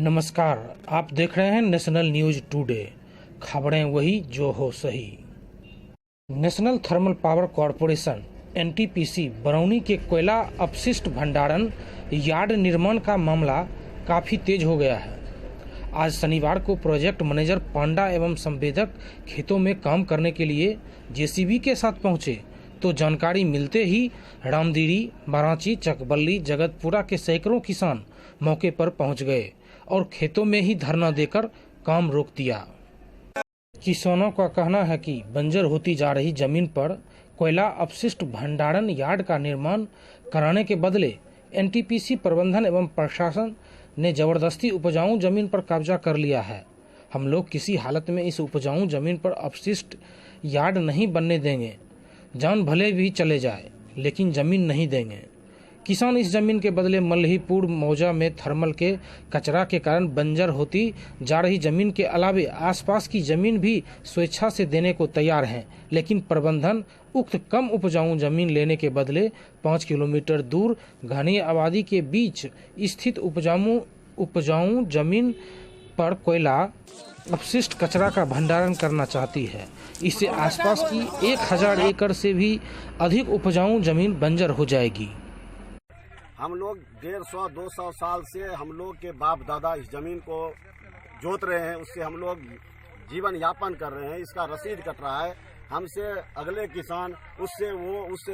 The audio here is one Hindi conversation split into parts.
नमस्कार, आप देख रहे हैं नेशनल न्यूज टुडे। खबरें वही जो हो सही। National thermal power corporation NTPC Barauni के कोयला अपशिष्ट भंडारण यार्ड निर्माण का मामला काफ़ी तेज हो गया है। आज शनिवार को प्रोजेक्ट मैनेजर पांडा एवं संवेदक खेतों में काम करने के लिए जेसीबी के साथ पहुंचे तो जानकारी मिलते ही रामदीरी, बारांची, चकबल्ली, जगतपुरा के सैकड़ों किसान मौके पर पहुंच गए और खेतों में ही धरना देकर काम रोक दिया। किसानों का कहना है कि बंजर होती जा रही जमीन पर कोयला अपशिष्ट भंडारण यार्ड का निर्माण कराने के बदले एनटीपीसी प्रबंधन एवं प्रशासन ने जबरदस्ती उपजाऊ जमीन पर कब्जा कर लिया है। हम लोग किसी हालत में इस उपजाऊ जमीन पर अपशिष्ट यार्ड नहीं बनने देंगे। जान भले भी चले जाए लेकिन जमीन नहीं देंगे। किसान इस जमीन के बदले मल्हीपुर मौजा में थर्मल के कचरा के कारण बंजर होती जा रही जमीन के अलावे आसपास की जमीन भी स्वेच्छा से देने को तैयार हैं, लेकिन प्रबंधन उक्त कम उपजाऊ जमीन लेने के बदले 5 किलोमीटर दूर घनी आबादी के बीच स्थित उपजाऊ जमीन पर कोयला अपशिष्ट कचरा का भंडारण करना चाहती है। इससे आसपास की 1000 एकड़ से भी अधिक उपजाऊ जमीन बंजर हो जाएगी। हम लोग 150-200 साल से हम लोग के बाप दादा इस जमीन को जोत रहे हैं, उससे हम लोग जीवन यापन कर रहे हैं। इसका रसीद कट रहा है। हमसे अगले किसान उससे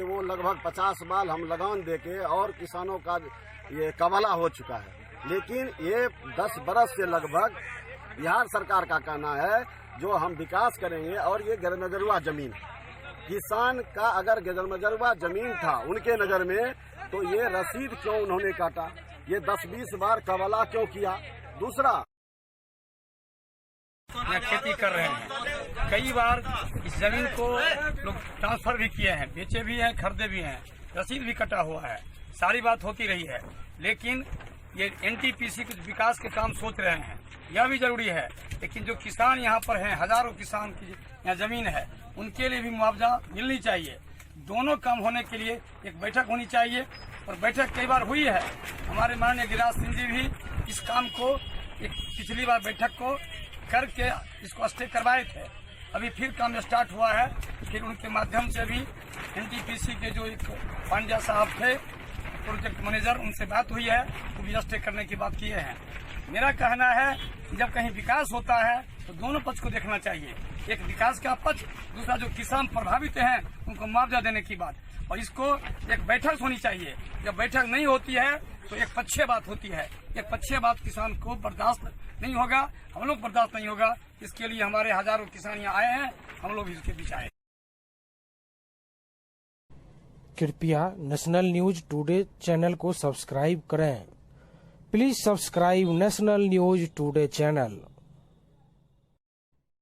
वो लगभग 50 बार हम लगान देके और किसानों का ये कबाला हो चुका है। लेकिन ये 10 बरस से लगभग बिहार सरकार का कहना है जो हम विकास करेंगे और ये गैरनजरुआ जमीन है। किसान का अगर गैरनजरुआ जमीन था उनके नजर में तो ये रसीद क्यों उन्होंने काटा, ये 10-20 बार कबाला क्यों किया। दूसरा, खेती कर रहे हैं, कई बार इस जमीन को लोग ट्रांसफर भी किए हैं, बेचे भी हैं, खरीदे भी हैं, रसीद भी कटा हुआ है, सारी बात होती रही है। लेकिन ये एनटीपीसी कुछ विकास के काम सोच रहे हैं, यह भी जरूरी है। लेकिन जो किसान यहाँ पर हैं, हजारों किसान की यहाँ जमीन है, उनके लिए भी मुआवजा मिलनी चाहिए। दोनों काम होने के लिए एक बैठक होनी चाहिए और बैठक कई बार हुई है। हमारे माननीय गिरिराज सिंह जी भी इस काम को एक पिछली बार बैठक को करके इसको स्टे करवाए थे। अभी फिर काम स्टार्ट हुआ है। फिर उनके माध्यम से भी एनटीपीसी के जो एक पांड्या साहब थे प्रोजेक्ट मैनेजर, उनसे बात हुई है, वो भी स्टे करने की बात किए हैं। मेरा कहना है जब कहीं विकास होता है तो दोनों पक्ष को देखना चाहिए, एक विकास का पक्ष, दूसरा जो किसान प्रभावित हैं उनको मुआवजा देने की बात। और इसको एक बैठक होनी चाहिए। जब बैठक नहीं होती है तो एक पक्षीय बात होती है। एक पक्षीय बात किसान को बर्दाश्त नहीं होगा, हम लोग बर्दाश्त नहीं होगा। इसके लिए हमारे हजारों किसान यहाँ आए हैं, हम लोग इसके बीच आए। कृपया नेशनल न्यूज टुडे चैनल को सब्सक्राइब करें। Please subscribe national news today channel.